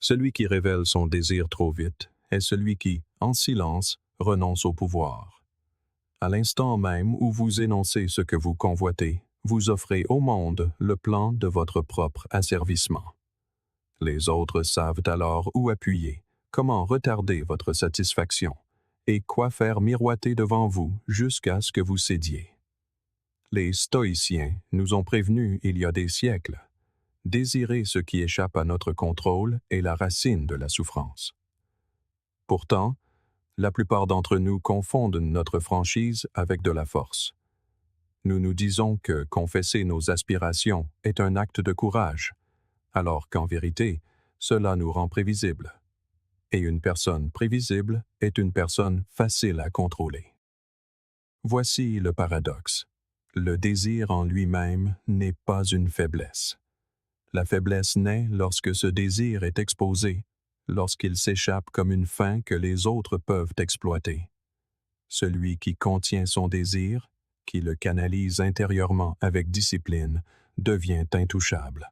Celui qui révèle son désir trop vite est celui qui, en silence, renonce au pouvoir. À l'instant même où vous énoncez ce que vous convoitez, vous offrez au monde le plan de votre propre asservissement. Les autres savent alors où appuyer, comment retarder votre satisfaction, et quoi faire miroiter devant vous jusqu'à ce que vous cédiez. Les stoïciens nous ont prévenus il y a des siècles. Désirer ce qui échappe à notre contrôle est la racine de la souffrance. Pourtant, la plupart d'entre nous confondent notre franchise avec de la force. Nous nous disons que confesser nos aspirations est un acte de courage, alors qu'en vérité, cela nous rend prévisibles. Et une personne prévisible est une personne facile à contrôler. Voici le paradoxe. Le désir en lui-même n'est pas une faiblesse. La faiblesse naît lorsque ce désir est exposé, lorsqu'il s'échappe comme une faim que les autres peuvent exploiter. Celui qui contient son désir, qui le canalise intérieurement avec discipline, devient intouchable.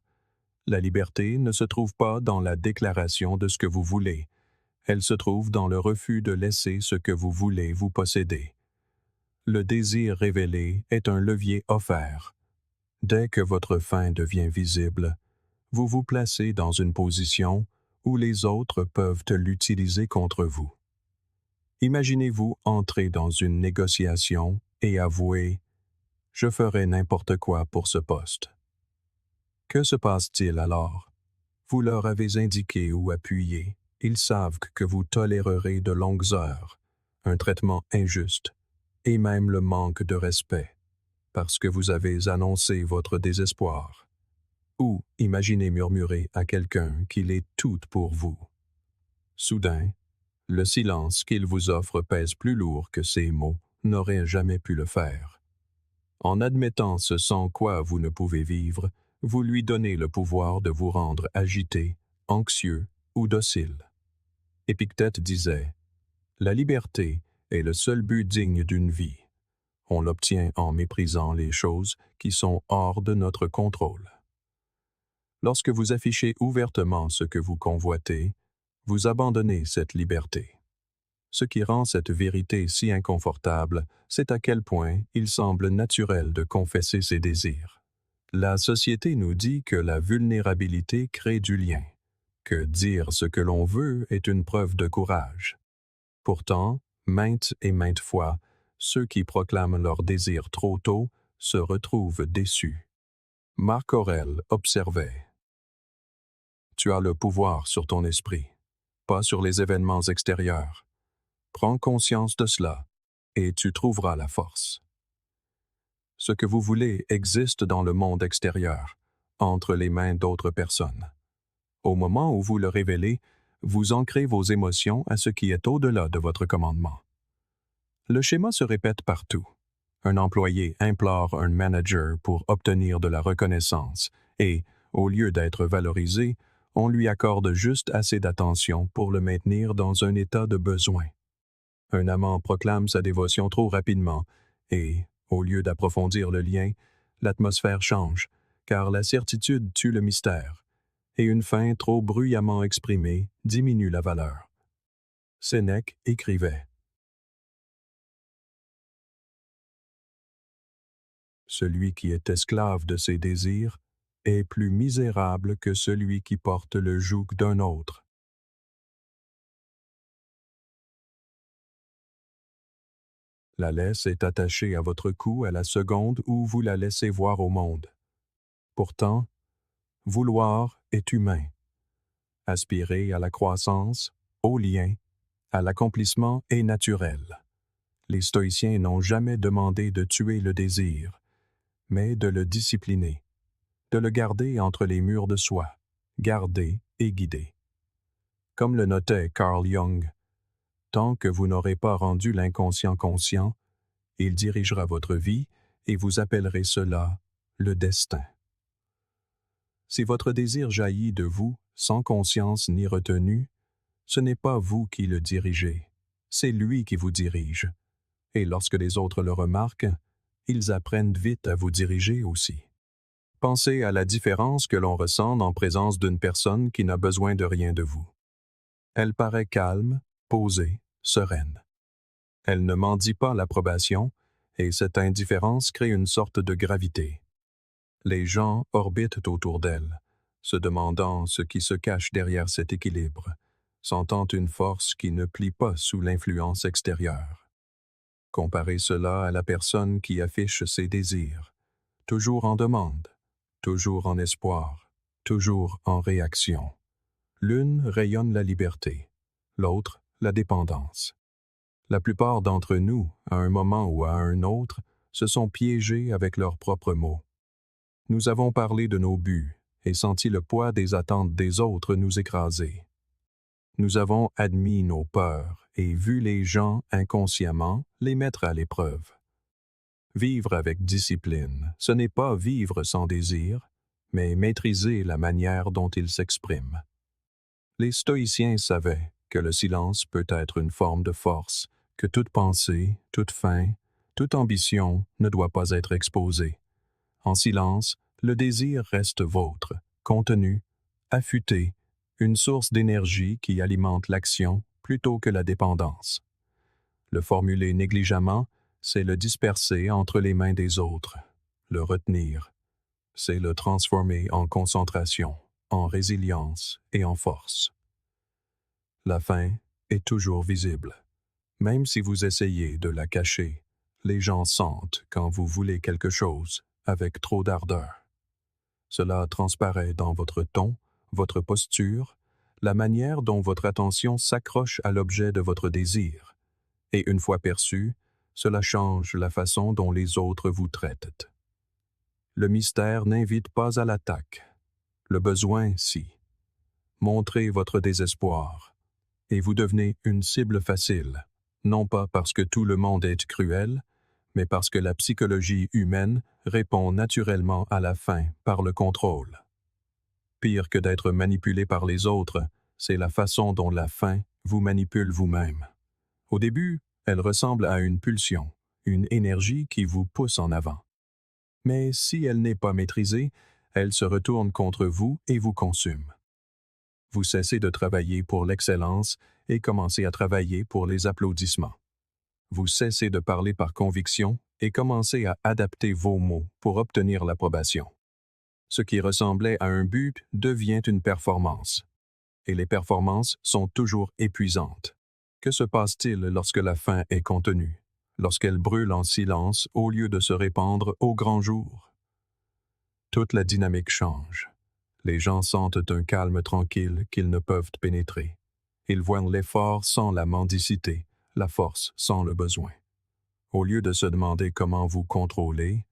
La liberté ne se trouve pas dans la déclaration de ce que vous voulez, elle se trouve dans le refus de laisser ce que vous voulez vous posséder. Le désir révélé est un levier offert. Dès que votre fin devient visible, vous vous placez dans une position où les autres peuvent l'utiliser contre vous. Imaginez-vous entrer dans une négociation et avouer « Je ferai n'importe quoi pour ce poste ». Que se passe-t-il alors? Vous leur avez indiqué où appuyer. Ils savent que vous tolérerez de longues heures, un traitement injuste et même le manque de respect, parce que vous avez annoncé votre désespoir. Ou imaginez murmurer à quelqu'un qu'il est tout pour vous. Soudain, le silence qu'il vous offre pèse plus lourd que ces mots n'auraient jamais pu le faire. En admettant ce sans quoi vous ne pouvez vivre, vous lui donnez le pouvoir de vous rendre agité, anxieux ou docile. Épictète disait « La liberté est le seul but digne d'une vie. On l'obtient en méprisant les choses qui sont hors de notre contrôle. » Lorsque vous affichez ouvertement ce que vous convoitez, vous abandonnez cette liberté. Ce qui rend cette vérité si inconfortable, c'est à quel point il semble naturel de confesser ses désirs. La société nous dit que la vulnérabilité crée du lien, que dire ce que l'on veut est une preuve de courage. Pourtant, maintes et maintes fois, ceux qui proclament leur désir trop tôt se retrouvent déçus. Marc Aurèle observait « Tu as le pouvoir sur ton esprit, pas sur les événements extérieurs. Prends conscience de cela, et tu trouveras la force. » Ce que vous voulez existe dans le monde extérieur, entre les mains d'autres personnes. Au moment où vous le révélez, vous ancrez vos émotions à ce qui est au-delà de votre commandement. Le schéma se répète partout. Un employé implore un manager pour obtenir de la reconnaissance et, au lieu d'être valorisé, on lui accorde juste assez d'attention pour le maintenir dans un état de besoin. Un amant proclame sa dévotion trop rapidement et, au lieu d'approfondir le lien, l'atmosphère change, car la certitude tue le mystère, et une fin trop bruyamment exprimée diminue la valeur. Sénèque écrivait « Celui qui est esclave de ses désirs est plus misérable que celui qui porte le joug d'un autre. » La laisse est attachée à votre cou à la seconde où vous la laissez voir au monde. Pourtant, vouloir est humain. Aspirer à la croissance, au lien, à l'accomplissement est naturel. Les stoïciens n'ont jamais demandé de tuer le désir, mais de le discipliner, de le garder entre les murs de soi, garder et guider. Comme le notait Carl Jung, tant que vous n'aurez pas rendu l'inconscient conscient, il dirigera votre vie et vous appellerez cela le destin. Si votre désir jaillit de vous, sans conscience ni retenue, ce n'est pas vous qui le dirigez, c'est lui qui vous dirige. Et lorsque les autres le remarquent, ils apprennent vite à vous diriger aussi. Pensez à la différence que l'on ressent en présence d'une personne qui n'a besoin de rien de vous. Elle paraît calme, posée, sereine. Elle ne mendie pas l'approbation, et cette indifférence crée une sorte de gravité. Les gens orbitent autour d'elle, se demandant ce qui se cache derrière cet équilibre, sentant une force qui ne plie pas sous l'influence extérieure. Comparez cela à la personne qui affiche ses désirs, toujours en demande, toujours en espoir, toujours en réaction. L'une rayonne la liberté, l'autre la dépendance. La plupart d'entre nous, à un moment ou à un autre, se sont piégés avec leurs propres mots. Nous avons parlé de nos buts et senti le poids des attentes des autres nous écraser. Nous avons admis nos peurs et vu les gens inconsciemment les mettre à l'épreuve. Vivre avec discipline, ce n'est pas vivre sans désir, mais maîtriser la manière dont il s'exprime. Les stoïciens savaient que le silence peut être une forme de force, que toute pensée, toute faim, toute ambition ne doit pas être exposée. En silence, le désir reste vôtre, contenu, affûté, une source d'énergie qui alimente l'action plutôt que la dépendance. Le formuler négligemment, c'est le disperser entre les mains des autres. Le retenir, c'est le transformer en concentration, en résilience et en force. La faim est toujours visible. Même si vous essayez de la cacher, les gens sentent quand vous voulez quelque chose avec trop d'ardeur. Cela transparaît dans votre ton, votre posture, la manière dont votre attention s'accroche à l'objet de votre désir. Et une fois perçu, cela change la façon dont les autres vous traitent. Le mystère n'invite pas à l'attaque. Le besoin, si. Montrez votre désespoir, et vous devenez une cible facile, non pas parce que tout le monde est cruel, mais parce que la psychologie humaine répond naturellement à la faim par le contrôle. Pire que d'être manipulé par les autres, c'est la façon dont la faim vous manipule vous-même. Au début, elle ressemble à une pulsion, une énergie qui vous pousse en avant. Mais si elle n'est pas maîtrisée, elle se retourne contre vous et vous consume. Vous cessez de travailler pour l'excellence et commencez à travailler pour les applaudissements. Vous cessez de parler par conviction et commencez à adapter vos mots pour obtenir l'approbation. Ce qui ressemblait à un but devient une performance. Et les performances sont toujours épuisantes. Que se passe-t-il lorsque la faim est contenue, lorsqu'elle brûle en silence au lieu de se répandre au grand jour? Toute la dynamique change. Les gens sentent un calme tranquille qu'ils ne peuvent pénétrer. Ils voient l'effort sans la mendicité, la force sans le besoin. Au lieu de se demander comment vous contrôler,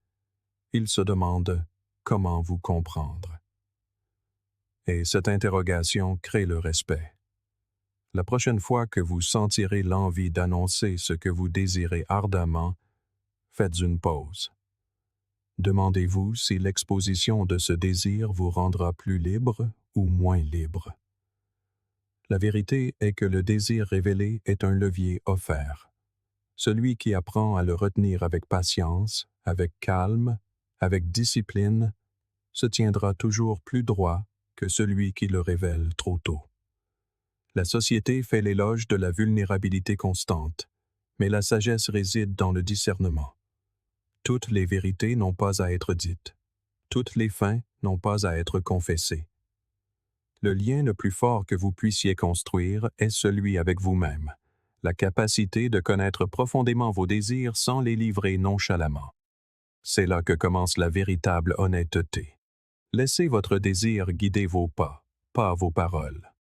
ils se demandent comment vous comprendre. Et cette interrogation crée le respect. La prochaine fois que vous sentirez l'envie d'annoncer ce que vous désirez ardemment, faites une pause. Demandez-vous si l'exposition de ce désir vous rendra plus libre ou moins libre. La vérité est que le désir révélé est un levier offert. Celui qui apprend à le retenir avec patience, avec calme, avec discipline, se tiendra toujours plus droit que celui qui le révèle trop tôt. La société fait l'éloge de la vulnérabilité constante, mais la sagesse réside dans le discernement. Toutes les vérités n'ont pas à être dites. Toutes les fins n'ont pas à être confessées. Le lien le plus fort que vous puissiez construire est celui avec vous-même, la capacité de connaître profondément vos désirs sans les livrer nonchalamment. C'est là que commence la véritable honnêteté. Laissez votre désir guider vos pas, pas vos paroles.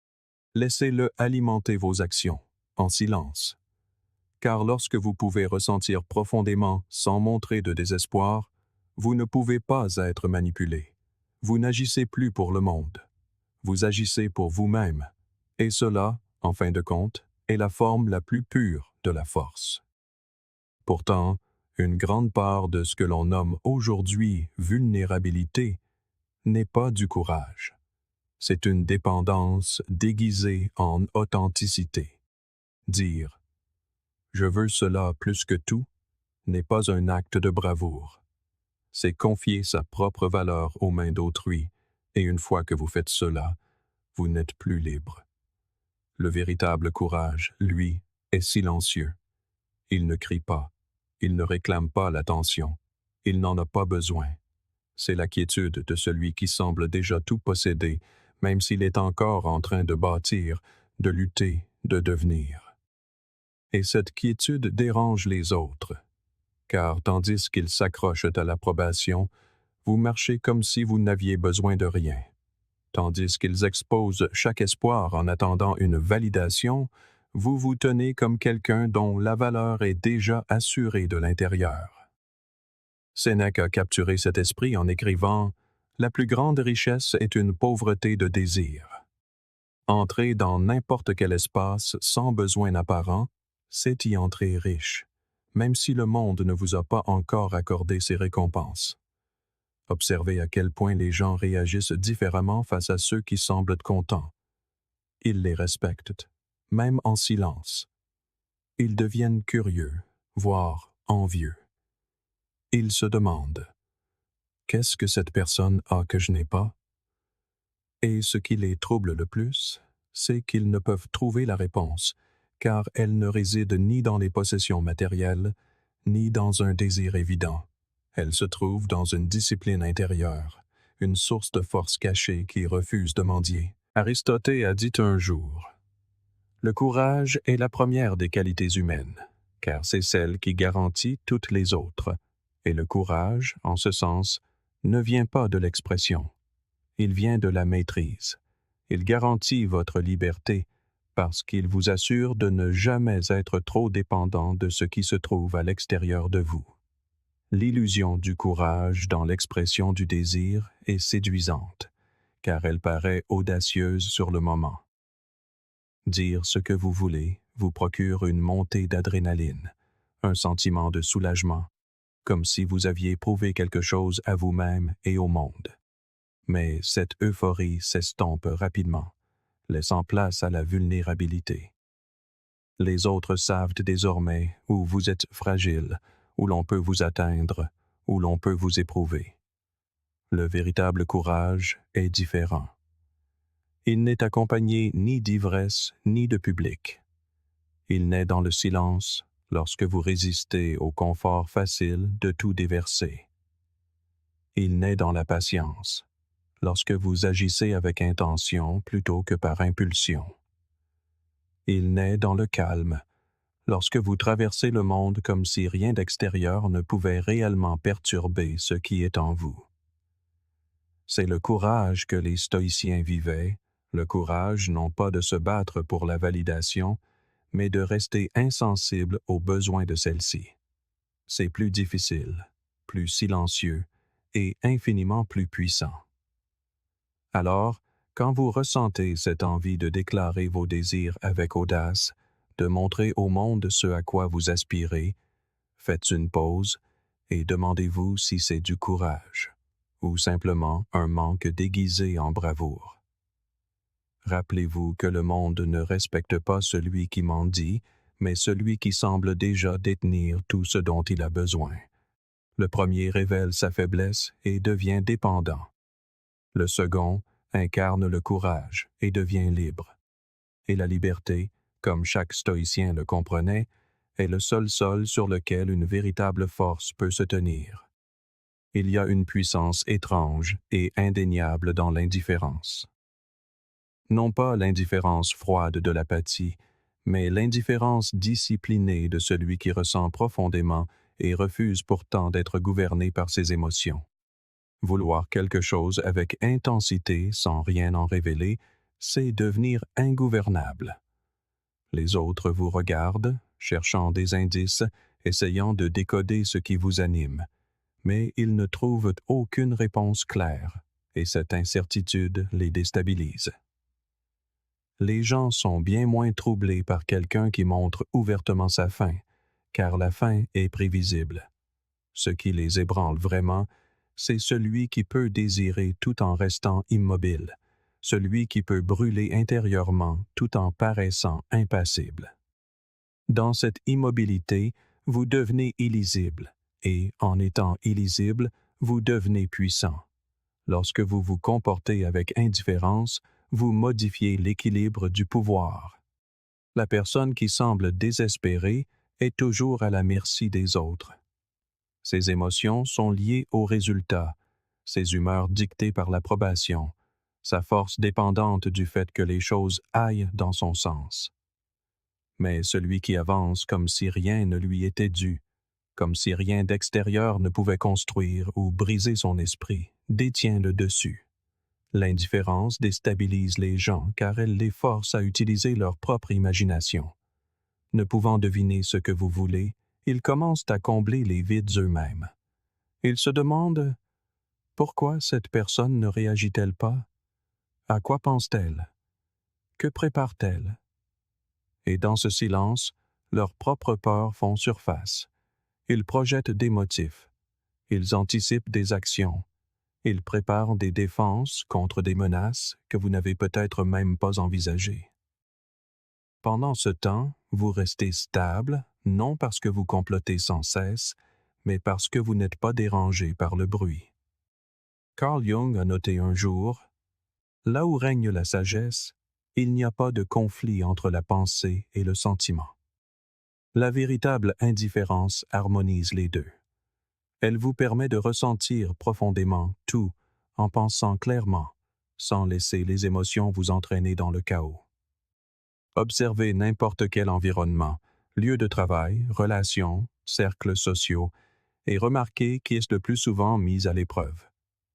Laissez-le alimenter vos actions, en silence. Car lorsque vous pouvez ressentir profondément sans montrer de désespoir, vous ne pouvez pas être manipulé. Vous n'agissez plus pour le monde. Vous agissez pour vous-même. Et cela, en fin de compte, est la forme la plus pure de la force. Pourtant, une grande part de ce que l'on nomme aujourd'hui vulnérabilité n'est pas du courage. C'est une dépendance déguisée en authenticité. Dire « je veux cela plus que tout » n'est pas un acte de bravoure. c'est confier sa propre valeur aux mains d'autrui, et une fois que vous faites cela, vous n'êtes plus libre. Le véritable courage, lui, est silencieux. Il ne crie pas, il ne réclame pas l'attention, il n'en a pas besoin. C'est la quiétude de celui qui semble déjà tout posséder, même s'il est encore en train de bâtir, de lutter, de devenir. Et cette quiétude dérange les autres, car tandis qu'ils s'accrochent à l'approbation, vous marchez comme si vous n'aviez besoin de rien. Tandis qu'ils exposent chaque espoir en attendant une validation, vous vous tenez comme quelqu'un dont la valeur est déjà assurée de l'intérieur. Sénèque a capturé cet esprit en écrivant « La plus grande richesse est une pauvreté de désir ». Entrer dans n'importe quel espace sans besoin apparent, c'est y entrer riche, même si le monde ne vous a pas encore accordé ses récompenses. Observez à quel point les gens réagissent différemment face à ceux qui semblent contents. Ils les respectent, même en silence. Ils deviennent curieux, voire envieux. Ils se demandent « Qu'est-ce que cette personne a que je n'ai pas ?» Et ce qui les trouble le plus, c'est qu'ils ne peuvent trouver la réponse, car elle ne réside ni dans les possessions matérielles, ni dans un désir évident. Elle se trouve dans une discipline intérieure, une source de force cachée qui refuse de mendier. Aristote a dit un jour « Le courage est la première des qualités humaines, car c'est celle qui garantit toutes les autres. Et le courage, en ce sens, ne vient pas de l'expression. Il vient de la maîtrise. Il garantit votre liberté parce qu'il vous assure de ne jamais être trop dépendant de ce qui se trouve à l'extérieur de vous. L'illusion du courage dans l'expression du désir est séduisante, car elle paraît audacieuse sur le moment. Dire ce que vous voulez vous procure une montée d'adrénaline, un sentiment de soulagement, comme si vous aviez prouvé quelque chose à vous-même et au monde. Mais cette euphorie s'estompe rapidement, laissant place à la vulnérabilité. Les autres savent désormais où vous êtes fragile, où l'on peut vous atteindre, où l'on peut vous éprouver. Le véritable courage est différent. Il n'est accompagné ni d'ivresse ni de public. Il naît dans le silence lorsque vous résistez au confort facile de tout déverser. Il naît dans la patience, lorsque vous agissez avec intention plutôt que par impulsion. Il naît dans le calme, lorsque vous traversez le monde comme si rien d'extérieur ne pouvait réellement perturber ce qui est en vous. C'est le courage que les stoïciens vivaient, le courage non pas de se battre pour la validation, mais de rester insensible aux besoins de celle-ci. C'est plus difficile, plus silencieux et infiniment plus puissant. Alors, quand vous ressentez cette envie de déclarer vos désirs avec audace, de montrer au monde ce à quoi vous aspirez, faites une pause et demandez-vous si c'est du courage ou simplement un manque déguisé en bravoure. Rappelez-vous que le monde ne respecte pas celui qui mendie, mais celui qui semble déjà détenir tout ce dont il a besoin. Le premier révèle sa faiblesse et devient dépendant. Le second incarne le courage et devient libre. Et la liberté, comme chaque stoïcien le comprenait, est le seul sol sur lequel une véritable force peut se tenir. Il y a une puissance étrange et indéniable dans l'indifférence. Non pas l'indifférence froide de l'apathie, mais l'indifférence disciplinée de celui qui ressent profondément et refuse pourtant d'être gouverné par ses émotions. Vouloir quelque chose avec intensité sans rien en révéler, c'est devenir ingouvernable. Les autres vous regardent, cherchant des indices, essayant de décoder ce qui vous anime, mais ils ne trouvent aucune réponse claire, et cette incertitude les déstabilise. Les gens sont bien moins troublés par quelqu'un qui montre ouvertement sa faim, car la faim est prévisible. Ce qui les ébranle vraiment, c'est celui qui peut désirer tout en restant immobile, celui qui peut brûler intérieurement tout en paraissant impassible. Dans cette immobilité, vous devenez illisible, et en étant illisible, vous devenez puissant. Lorsque vous vous comportez avec indifférence, vous modifiez l'équilibre du pouvoir. La personne qui semble désespérée est toujours à la merci des autres. Ses émotions sont liées aux résultats, ses humeurs dictées par l'approbation, sa force dépendante du fait que les choses aillent dans son sens. Mais celui qui avance comme si rien ne lui était dû, comme si rien d'extérieur ne pouvait construire ou briser son esprit, détient le dessus. L'indifférence déstabilise les gens car elle les force à utiliser leur propre imagination. Ne pouvant deviner ce que vous voulez, ils commencent à combler les vides eux-mêmes. Ils se demandent « Pourquoi cette personne ne réagit-elle pas? À quoi pense-t-elle? Que prépare-t-elle? » Et dans ce silence, leurs propres peurs font surface. Ils projettent des motifs. Ils anticipent des actions. Ils préparent des défenses contre des menaces que vous n'avez peut-être même pas envisagées. Pendant ce temps, vous restez stable, non parce que vous complotez sans cesse, mais parce que vous n'êtes pas dérangé par le bruit. Carl Jung a noté un jour « Là où règne la sagesse, il n'y a pas de conflit entre la pensée et le sentiment. » La véritable indifférence harmonise les deux. Elle vous permet de ressentir profondément tout en pensant clairement, sans laisser les émotions vous entraîner dans le chaos. Observez n'importe quel environnement, lieu de travail, relations, cercles sociaux, et remarquez qui est le plus souvent mis à l'épreuve.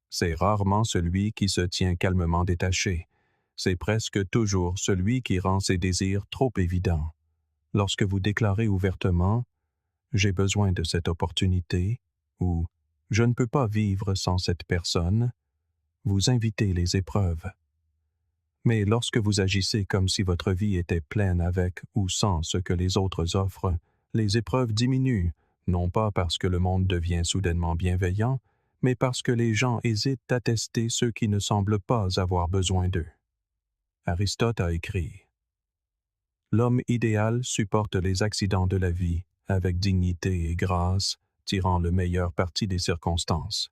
C'est rarement celui qui se tient calmement détaché. C'est presque toujours celui qui rend ses désirs trop évidents. Lorsque vous déclarez ouvertement « J'ai besoin de cette opportunité » ou « Je ne peux pas vivre sans cette personne », vous invitez les épreuves. Mais lorsque vous agissez comme si votre vie était pleine avec ou sans ce que les autres offrent, les épreuves diminuent, non pas parce que le monde devient soudainement bienveillant, mais parce que les gens hésitent à tester ceux qui ne semblent pas avoir besoin d'eux. Aristote a écrit « L'homme idéal supporte les accidents de la vie avec dignité et grâce, tirant le meilleur parti des circonstances. »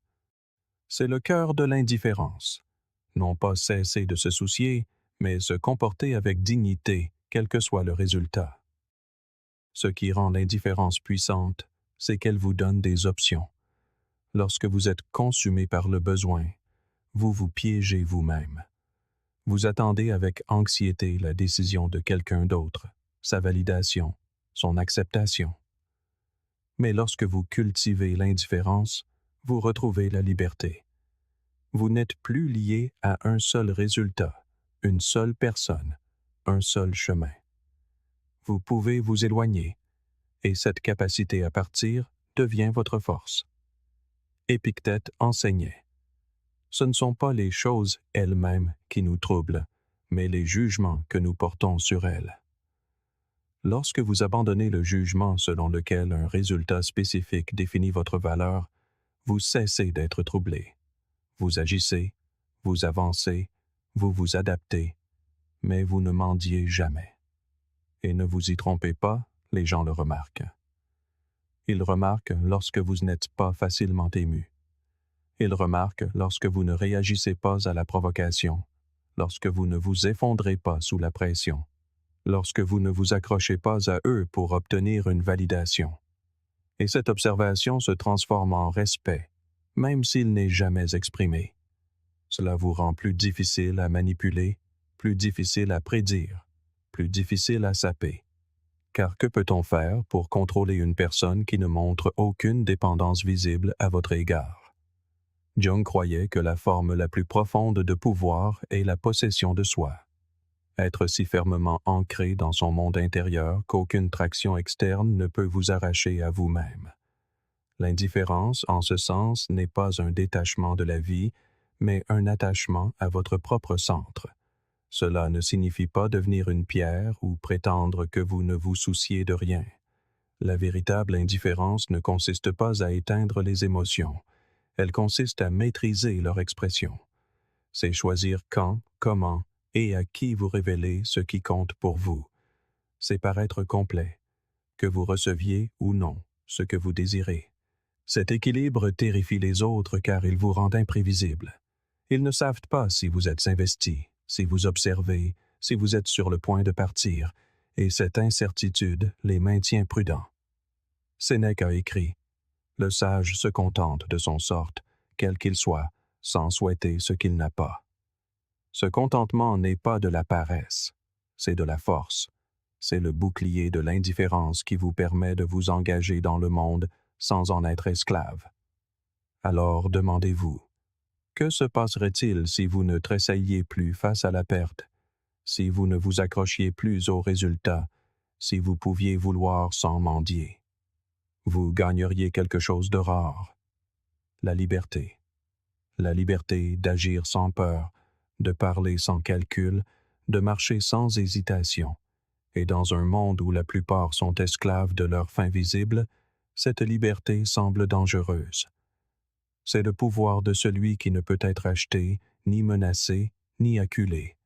C'est le cœur de l'indifférence. Non pas cesser de se soucier, mais se comporter avec dignité, quel que soit le résultat. Ce qui rend l'indifférence puissante, c'est qu'elle vous donne des options. Lorsque vous êtes consumé par le besoin, vous vous piégez vous-même. Vous attendez avec anxiété la décision de quelqu'un d'autre, sa validation, son acceptation. Mais lorsque vous cultivez l'indifférence, vous retrouvez la liberté. Vous n'êtes plus lié à un seul résultat, une seule personne, un seul chemin. Vous pouvez vous éloigner, et cette capacité à partir devient votre force. Épictète enseignait « Ce ne sont pas les choses elles-mêmes qui nous troublent, mais les jugements que nous portons sur elles. » Lorsque vous abandonnez le jugement selon lequel un résultat spécifique définit votre valeur, vous cessez d'être troublé. Vous agissez, vous avancez, vous vous adaptez, mais vous ne mendiez jamais. Et ne vous y trompez pas, les gens le remarquent. Ils remarquent lorsque vous n'êtes pas facilement ému. Ils remarquent lorsque vous ne réagissez pas à la provocation, lorsque vous ne vous effondrez pas sous la pression, lorsque vous ne vous accrochez pas à eux pour obtenir une validation. Et cette observation se transforme en respect, même s'il n'est jamais exprimé. Cela vous rend plus difficile à manipuler, plus difficile à prédire, plus difficile à saper. Car que peut-on faire pour contrôler une personne qui ne montre aucune dépendance visible à votre égard? Jung croyait que la forme la plus profonde de pouvoir est la possession de soi. Être si fermement ancré dans son monde intérieur qu'aucune traction externe ne peut vous arracher à vous-même. L'indifférence, en ce sens, n'est pas un détachement de la vie, mais un attachement à votre propre centre. Cela ne signifie pas devenir une pierre ou prétendre que vous ne vous souciez de rien. La véritable indifférence ne consiste pas à éteindre les émotions. Elle consiste à maîtriser leur expression. C'est choisir quand, comment et à qui vous révélez ce qui compte pour vous. C'est paraître complet, que vous receviez ou non ce que vous désirez. Cet équilibre terrifie les autres car il vous rend imprévisible. Ils ne savent pas si vous êtes investi, si vous observez, si vous êtes sur le point de partir, et cette incertitude les maintient prudents. Sénèque a écrit « Le sage se contente de son sort, quel qu'il soit, sans souhaiter ce qu'il n'a pas. » Ce contentement n'est pas de la paresse, c'est de la force. C'est le bouclier de l'indifférence qui vous permet de vous engager dans le monde sans en être esclave. Alors demandez-vous, que se passerait-il si vous ne tressailliez plus face à la perte, si vous ne vous accrochiez plus aux résultats, si vous pouviez vouloir sans mendier? Vous gagneriez quelque chose de rare, la liberté. La liberté d'agir sans peur, de parler sans calcul, de marcher sans hésitation. Et dans un monde où la plupart sont esclaves de leur fin visible, cette liberté semble dangereuse. C'est le pouvoir de celui qui ne peut être acheté, ni menacé, ni acculé.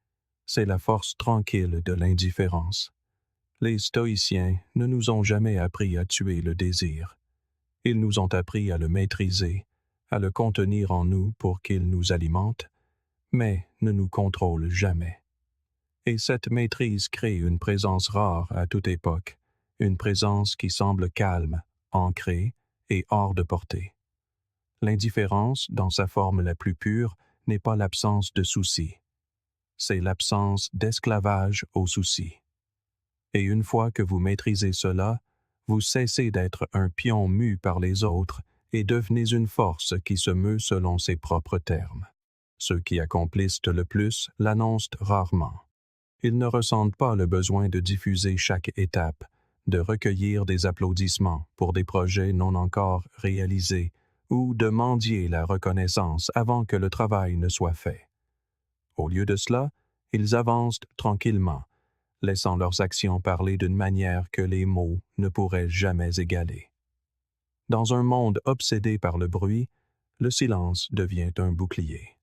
C'est la force tranquille de l'indifférence. Les stoïciens ne nous ont jamais appris à tuer le désir. Ils nous ont appris à le maîtriser, à le contenir en nous pour qu'il nous alimente, mais ne nous contrôle jamais. Et cette maîtrise crée une présence rare à toute époque, une présence qui semble calme, ancrée et hors de portée. L'indifférence, dans sa forme la plus pure, n'est pas l'absence de soucis. C'est l'absence d'esclavage aux soucis. Et une fois que vous maîtrisez cela, vous cessez d'être un pion mu par les autres et devenez une force qui se meut selon ses propres termes. Ceux qui accomplissent le plus l'annoncent rarement. Ils ne ressentent pas le besoin de diffuser chaque étape, de recueillir des applaudissements pour des projets non encore réalisés ou de mendier la reconnaissance avant que le travail ne soit fait. Au lieu de cela, ils avancent tranquillement, laissant leurs actions parler d'une manière que les mots ne pourraient jamais égaler. Dans un monde obsédé par le bruit, le silence devient un bouclier.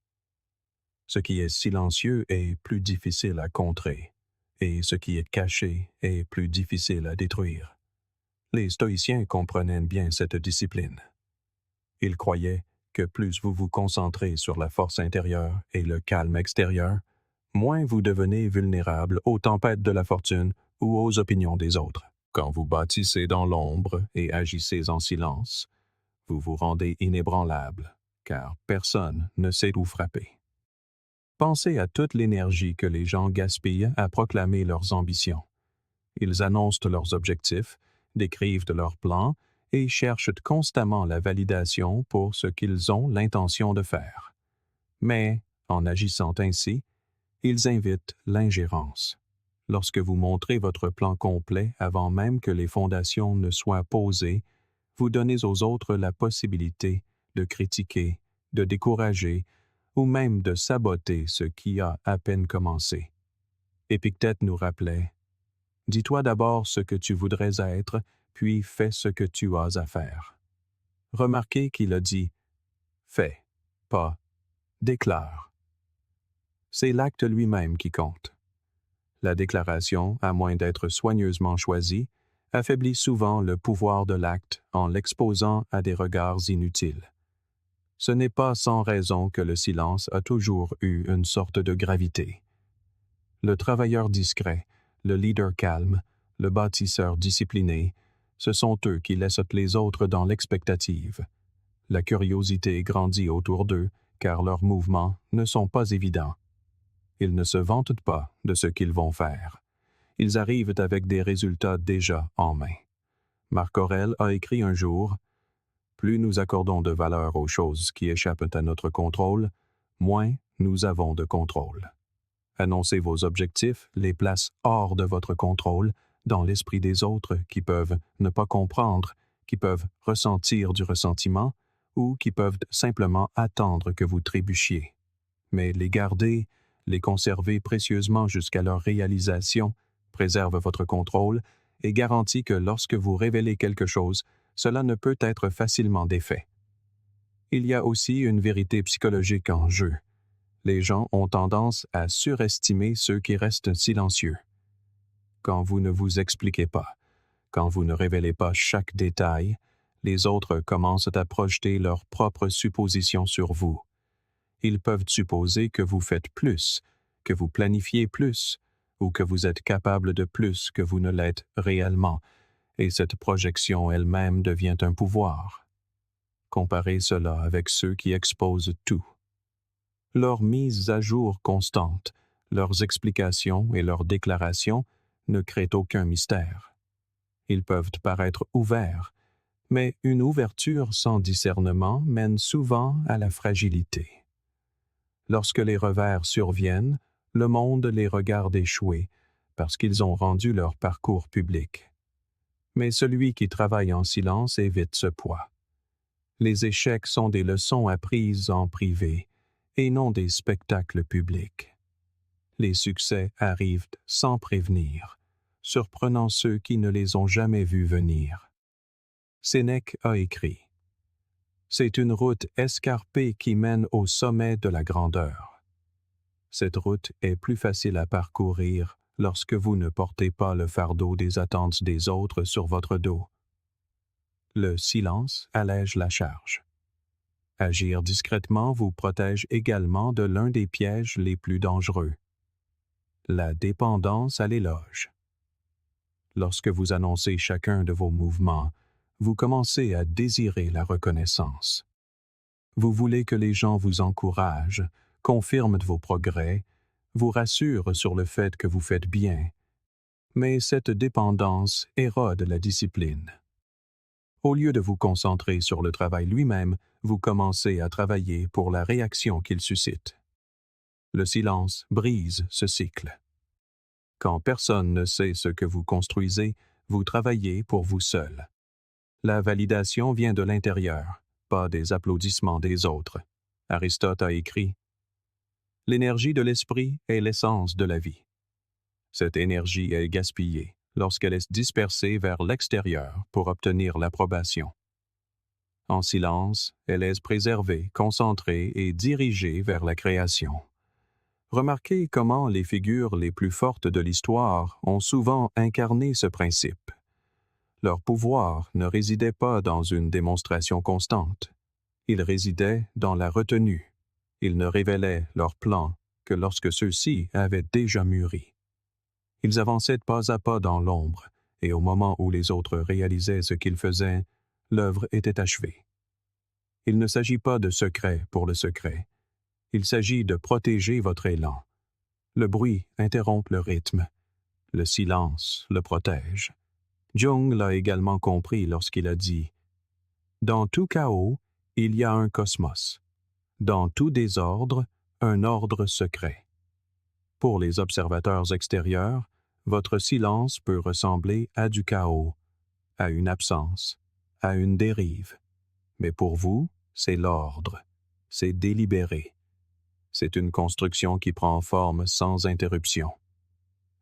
Ce qui est silencieux est plus difficile à contrer, et ce qui est caché est plus difficile à détruire. Les stoïciens comprenaient bien cette discipline. Ils croyaient que plus vous vous concentrez sur la force intérieure et le calme extérieur, moins vous devenez vulnérable aux tempêtes de la fortune ou aux opinions des autres. Quand vous bâtissez dans l'ombre et agissez en silence, vous vous rendez inébranlable, car personne ne sait où frapper. Pensez à toute l'énergie que les gens gaspillent à proclamer leurs ambitions. Ils annoncent leurs objectifs, décrivent leurs plans et cherchent constamment la validation pour ce qu'ils ont l'intention de faire. Mais, en agissant ainsi, ils invitent l'ingérence. Lorsque vous montrez votre plan complet avant même que les fondations ne soient posées, vous donnez aux autres la possibilité de critiquer, de décourager, ou même de saboter ce qui a à peine commencé. Épictète nous rappelait « Dis-toi d'abord ce que tu voudrais être, puis fais ce que tu as à faire. » Remarquez qu'il a dit « fais », pas « déclare ». C'est l'acte lui-même qui compte. La déclaration, à moins d'être soigneusement choisie, affaiblit souvent le pouvoir de l'acte en l'exposant à des regards inutiles. Ce n'est pas sans raison que le silence a toujours eu une sorte de gravité. Le travailleur discret, le leader calme, le bâtisseur discipliné, ce sont eux qui laissent les autres dans l'expectative. La curiosité grandit autour d'eux, car leurs mouvements ne sont pas évidents. Ils ne se vantent pas de ce qu'ils vont faire. Ils arrivent avec des résultats déjà en main. Marc Aurèle a écrit un jour « Plus nous accordons de valeur aux choses qui échappent à notre contrôle, moins nous avons de contrôle. » Annoncez vos objectifs les place hors de votre contrôle, dans l'esprit des autres qui peuvent ne pas comprendre, qui peuvent ressentir du ressentiment ou qui peuvent simplement attendre que vous trébuchiez. Mais les garder, les conserver précieusement jusqu'à leur réalisation, préserve votre contrôle et garantit que lorsque vous révélez quelque chose, cela ne peut être facilement défait. Il y a aussi une vérité psychologique en jeu. Les gens ont tendance à surestimer ceux qui restent silencieux. Quand vous ne vous expliquez pas, quand vous ne révélez pas chaque détail, les autres commencent à projeter leurs propres suppositions sur vous. Ils peuvent supposer que vous faites plus, que vous planifiez plus, ou que vous êtes capable de plus que vous ne l'êtes réellement, et cette projection elle-même devient un pouvoir. Comparez cela avec ceux qui exposent tout. Leurs mises à jour constantes, leurs explications et leurs déclarations ne créent aucun mystère. Ils peuvent paraître ouverts, mais une ouverture sans discernement mène souvent à la fragilité. Lorsque les revers surviennent, le monde les regarde échouer parce qu'ils ont rendu leur parcours public. Mais celui qui travaille en silence évite ce poids. Les échecs sont des leçons apprises en privé et non des spectacles publics. Les succès arrivent sans prévenir, surprenant ceux qui ne les ont jamais vus venir. Sénèque a écrit: « C'est une route escarpée qui mène au sommet de la grandeur. » Cette route est plus facile à parcourir lorsque vous ne portez pas le fardeau des attentes des autres sur votre dos. Le silence allège la charge. Agir discrètement vous protège également de l'un des pièges les plus dangereux: la dépendance à l'éloge. Lorsque vous annoncez chacun de vos mouvements, vous commencez à désirer la reconnaissance. Vous voulez que les gens vous encouragent, confirment vos progrès, vous rassurent sur le fait que vous faites bien. Mais cette dépendance érode la discipline. Au lieu de vous concentrer sur le travail lui-même, vous commencez à travailler pour la réaction qu'il suscite. Le silence brise ce cycle. Quand personne ne sait ce que vous construisez, vous travaillez pour vous seul. La validation vient de l'intérieur, pas des applaudissements des autres. Aristote a écrit: « L'énergie de l'esprit est l'essence de la vie. Cette énergie est gaspillée lorsqu'elle est dispersée vers l'extérieur pour obtenir l'approbation. En silence, elle est préservée, concentrée et dirigée vers la création. » Remarquez comment les figures les plus fortes de l'histoire ont souvent incarné ce principe. Leur pouvoir ne résidait pas dans une démonstration constante. Il résidait dans la retenue. Ils ne révélaient leurs plans que lorsque ceux-ci avaient déjà mûri. Ils avançaient pas à pas dans l'ombre, et au moment où les autres réalisaient ce qu'ils faisaient, l'œuvre était achevée. Il ne s'agit pas de secret pour le secret. Il s'agit de protéger votre élan. Le bruit interrompt le rythme. Le silence le protège. Jung l'a également compris lorsqu'il a dit: « Dans tout chaos, il y a un cosmos. Dans tout désordre, un ordre secret. » Pour les observateurs extérieurs, votre silence peut ressembler à du chaos, à une absence, à une dérive. Mais pour vous, c'est l'ordre, c'est délibéré. C'est une construction qui prend forme sans interruption.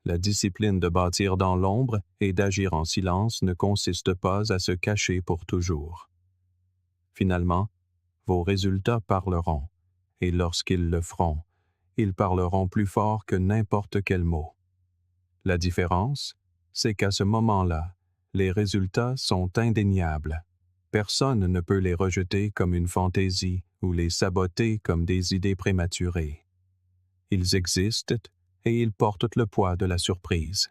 La discipline de bâtir dans l'ombre et d'agir en silence ne consiste pas à se cacher pour toujours. Finalement, vos résultats parleront, et lorsqu'ils le feront, ils parleront plus fort que n'importe quel mot. La différence, c'est qu'à ce moment-là, les résultats sont indéniables. Personne ne peut les rejeter comme une fantaisie ou les saboter comme des idées prématurées. Ils existent et ils portent le poids de la surprise.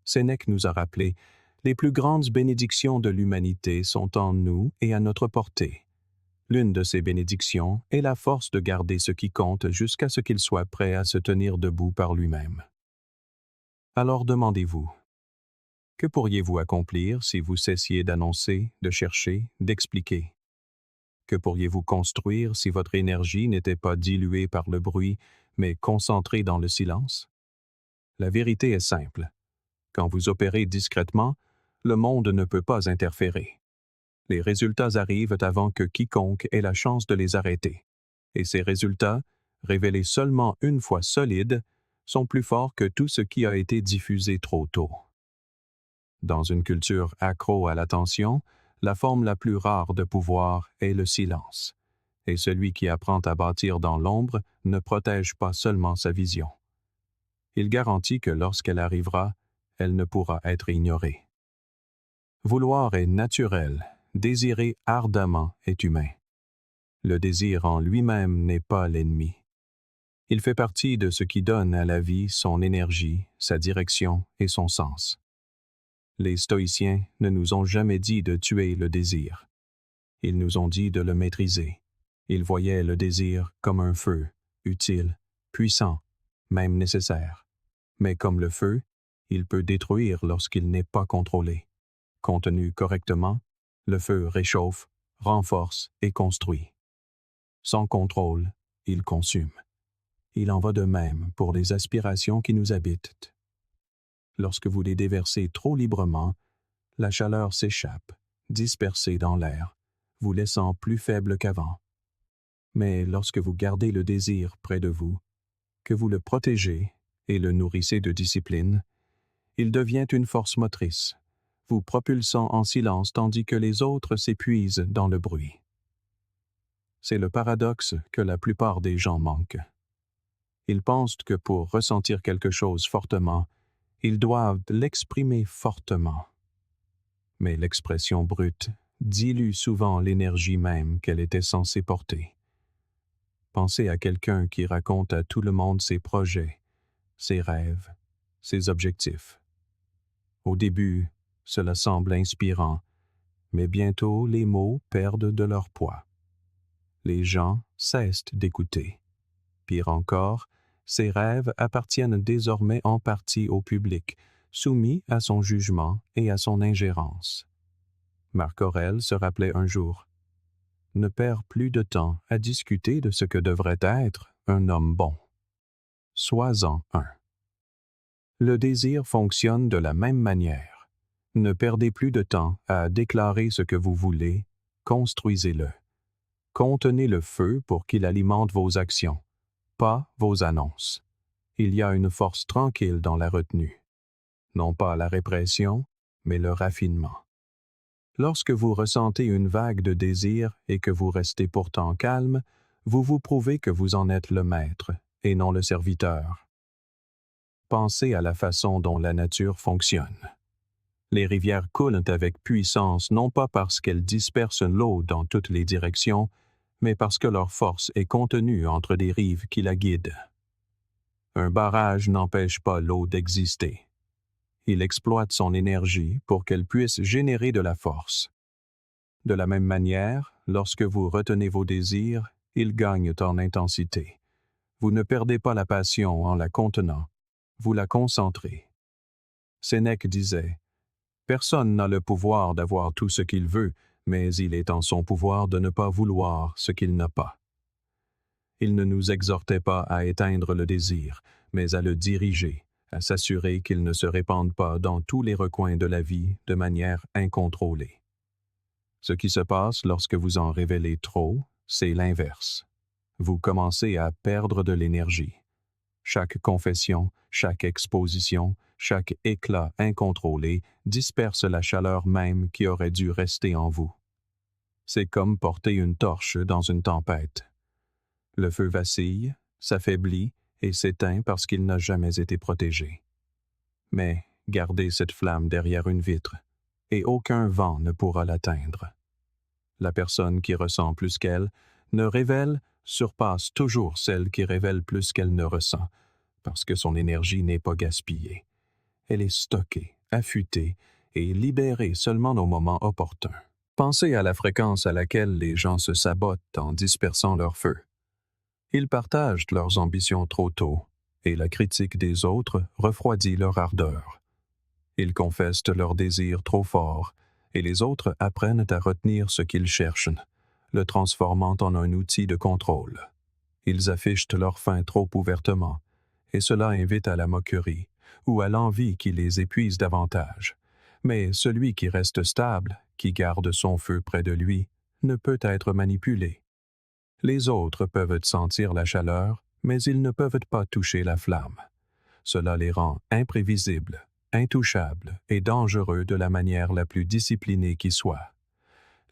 Sénèque nous a rappelé: les plus grandes bénédictions de l'humanité sont en nous et à notre portée. L'une de ces bénédictions est la force de garder ce qui compte jusqu'à ce qu'il soit prêt à se tenir debout par lui-même. Alors demandez-vous: que pourriez-vous accomplir si vous cessiez d'annoncer, de chercher, d'expliquer? Que pourriez-vous construire si votre énergie n'était pas diluée par le bruit, mais concentrée dans le silence? La vérité est simple. Quand vous opérez discrètement, le monde ne peut pas interférer. Les résultats arrivent avant que quiconque ait la chance de les arrêter. Et ces résultats, révélés seulement une fois solides, sont plus forts que tout ce qui a été diffusé trop tôt. Dans une culture accro à l'attention, la forme la plus rare de pouvoir est le silence. Et celui qui apprend à bâtir dans l'ombre ne protège pas seulement sa vision. Il garantit que lorsqu'elle arrivera, elle ne pourra être ignorée. Vouloir est naturel, Désirer ardemment est humain. Le désir en lui-même n'est pas l'ennemi. Il fait partie de ce qui donne à la vie son énergie, sa direction et son sens. Les stoïciens ne nous ont jamais dit de tuer le désir. Ils nous ont dit de le maîtriser. Ils voyaient le désir comme un feu, utile, puissant, même nécessaire. Mais comme le feu, il peut détruire lorsqu'il n'est pas contrôlé. Contenu correctement, le feu réchauffe, renforce et construit. Sans contrôle, il consume. Il en va de même pour les aspirations qui nous habitent. Lorsque vous les déversez trop librement, la chaleur s'échappe, dispersée dans l'air, vous laissant plus faible qu'avant. Mais lorsque vous gardez le désir près de vous, que vous le protégez et le nourrissez de discipline, il devient une force motrice, vous propulsant en silence tandis que les autres s'épuisent dans le bruit. C'est le paradoxe que la plupart des gens manquent. Ils pensent que pour ressentir quelque chose fortement, ils doivent l'exprimer fortement. Mais l'expression brute dilue souvent l'énergie même qu'elle était censée porter. Pensez à quelqu'un qui raconte à tout le monde ses projets, ses rêves, ses objectifs. Au début, cela semble inspirant, mais bientôt les mots perdent de leur poids. Les gens cessent d'écouter. Pire encore, ces rêves appartiennent désormais en partie au public, soumis à son jugement et à son ingérence. Marc Aurèle se rappelait un jour: « Ne perds plus de temps à discuter de ce que devrait être un homme bon. Sois-en un. » Le désir fonctionne de la même manière. Ne perdez plus de temps à déclarer ce que vous voulez, construisez-le. Contenez le feu pour qu'il alimente vos actions, pas vos annonces. Il y a une force tranquille dans la retenue. Non pas la répression, mais le raffinement. Lorsque vous ressentez une vague de désir et que vous restez pourtant calme, vous vous prouvez que vous en êtes le maître et non le serviteur. Pensez à la façon dont la nature fonctionne. Les rivières coulent avec puissance non pas parce qu'elles dispersent l'eau dans toutes les directions, mais parce que leur force est contenue entre des rives qui la guident. Un barrage n'empêche pas l'eau d'exister. Il exploite son énergie pour qu'elle puisse générer de la force. De la même manière, lorsque vous retenez vos désirs, ils gagnent en intensité. Vous ne perdez pas la passion en la contenant, vous la concentrez. Sénèque disait: « Personne n'a le pouvoir d'avoir tout ce qu'il veut, mais il est en son pouvoir de ne pas vouloir ce qu'il n'a pas. » Il ne nous exhortait pas à éteindre le désir, mais à le diriger, à s'assurer qu'il ne se répande pas dans tous les recoins de la vie de manière incontrôlée. Ce qui se passe lorsque vous en révélez trop, c'est l'inverse. Vous commencez à perdre de l'énergie. Chaque confession, chaque exposition, chaque éclat incontrôlé disperse la chaleur même qui aurait dû rester en vous. C'est comme porter une torche dans une tempête. Le feu vacille, s'affaiblit et s'éteint parce qu'il n'a jamais été protégé. Mais gardez cette flamme derrière une vitre, et aucun vent ne pourra l'atteindre. La personne qui ressent plus qu'elle ne révèle surpasse toujours celle qui révèle plus qu'elle ne ressent, parce que son énergie n'est pas gaspillée. Elle est stockée, affûtée et libérée seulement au moment opportun. Pensez à la fréquence à laquelle les gens se sabotent en dispersant leur feu. Ils partagent leurs ambitions trop tôt, et la critique des autres refroidit leur ardeur. Ils confessent leurs désirs trop forts, et les autres apprennent à retenir ce qu'ils cherchent, le transformant en un outil de contrôle. Ils affichent leur faim trop ouvertement, et cela invite à la moquerie, ou à l'envie qui les épuise davantage. Mais celui qui reste stable, qui garde son feu près de lui, ne peut être manipulé. Les autres peuvent sentir la chaleur, mais ils ne peuvent pas toucher la flamme. Cela les rend imprévisibles, intouchables et dangereux de la manière la plus disciplinée qui soit.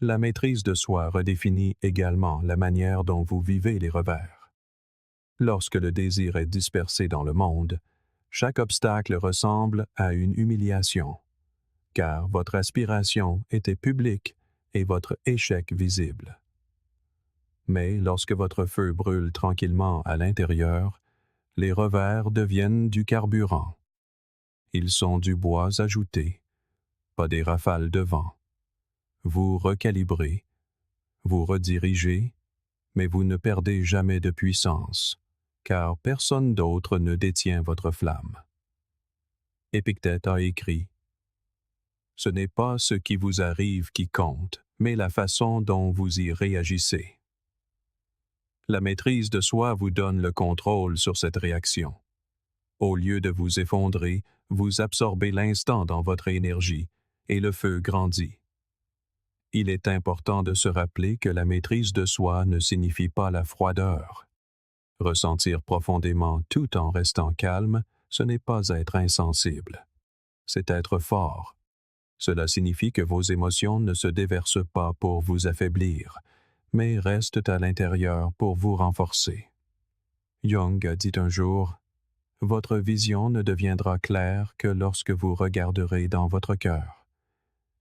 La maîtrise de soi redéfinit également la manière dont vous vivez les revers. Lorsque le désir est dispersé dans le monde, chaque obstacle ressemble à une humiliation, car votre aspiration était publique et votre échec visible. Mais lorsque votre feu brûle tranquillement à l'intérieur, les revers deviennent du carburant. Ils sont du bois ajouté, pas des rafales de vent. Vous recalibrez, vous redirigez, mais vous ne perdez jamais de puissance, car personne d'autre ne détient votre flamme. Épictète a écrit: « Ce n'est pas ce qui vous arrive qui compte, mais la façon dont vous y réagissez. » La maîtrise de soi vous donne le contrôle sur cette réaction. Au lieu de vous effondrer, vous absorbez l'instant dans votre énergie et le feu grandit. Il est important de se rappeler que la maîtrise de soi ne signifie pas la froideur. Ressentir profondément tout en restant calme, ce n'est pas être insensible. C'est être fort. Cela signifie que vos émotions ne se déversent pas pour vous affaiblir, mais restent à l'intérieur pour vous renforcer. Jung a dit un jour: « Votre vision ne deviendra claire que lorsque vous regarderez dans votre cœur.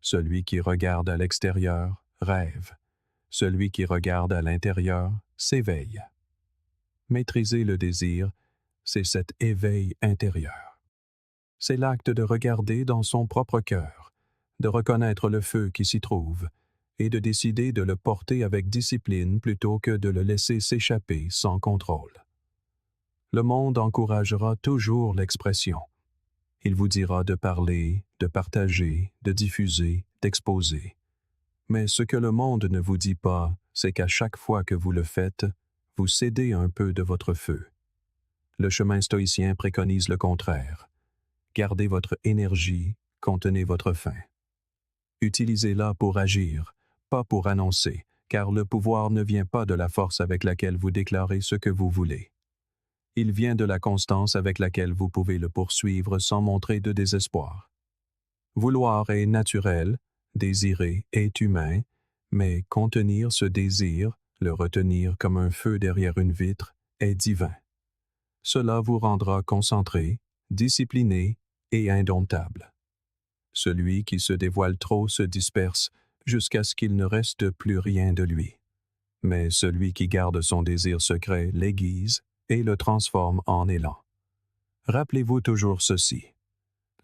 Celui qui regarde à l'extérieur rêve. Celui qui regarde à l'intérieur s'éveille. » Maîtriser le désir, c'est cet éveil intérieur. C'est l'acte de regarder dans son propre cœur, de reconnaître le feu qui s'y trouve, et de décider de le porter avec discipline plutôt que de le laisser s'échapper sans contrôle. Le monde encouragera toujours l'expression. Il vous dira de parler, de partager, de diffuser, d'exposer. Mais ce que le monde ne vous dit pas, c'est qu'à chaque fois que vous le faites, vous cédez un peu de votre feu. Le chemin stoïcien préconise le contraire. Gardez votre énergie, contenez votre faim. Utilisez-la pour agir, pas pour annoncer, car le pouvoir ne vient pas de la force avec laquelle vous déclarez ce que vous voulez. Il vient de la constance avec laquelle vous pouvez le poursuivre sans montrer de désespoir. Vouloir est naturel, désirer est humain, mais contenir ce désir, le retenir comme un feu derrière une vitre, est divin. Cela vous rendra concentré, discipliné et indomptable. Celui qui se dévoile trop se disperse jusqu'à ce qu'il ne reste plus rien de lui. Mais celui qui garde son désir secret l'aiguise et le transforme en élan. Rappelez-vous toujours ceci: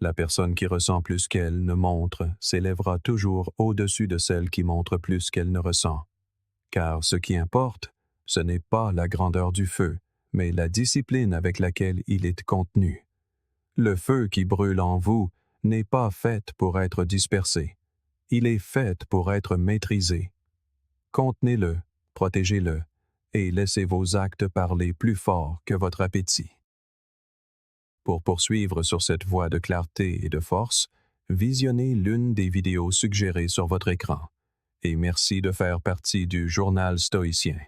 la personne qui ressent plus qu'elle ne montre s'élèvera toujours au-dessus de celle qui montre plus qu'elle ne ressent. Car ce qui importe, ce n'est pas la grandeur du feu, mais la discipline avec laquelle il est contenu. Le feu qui brûle en vous n'est pas fait pour être dispersé. Il est fait pour être maîtrisé. Contenez-le, protégez-le, et laissez vos actes parler plus fort que votre appétit. Pour poursuivre sur cette voie de clarté et de force, visionnez l'une des vidéos suggérées sur votre écran. Et merci de faire partie du Journal stoïcien.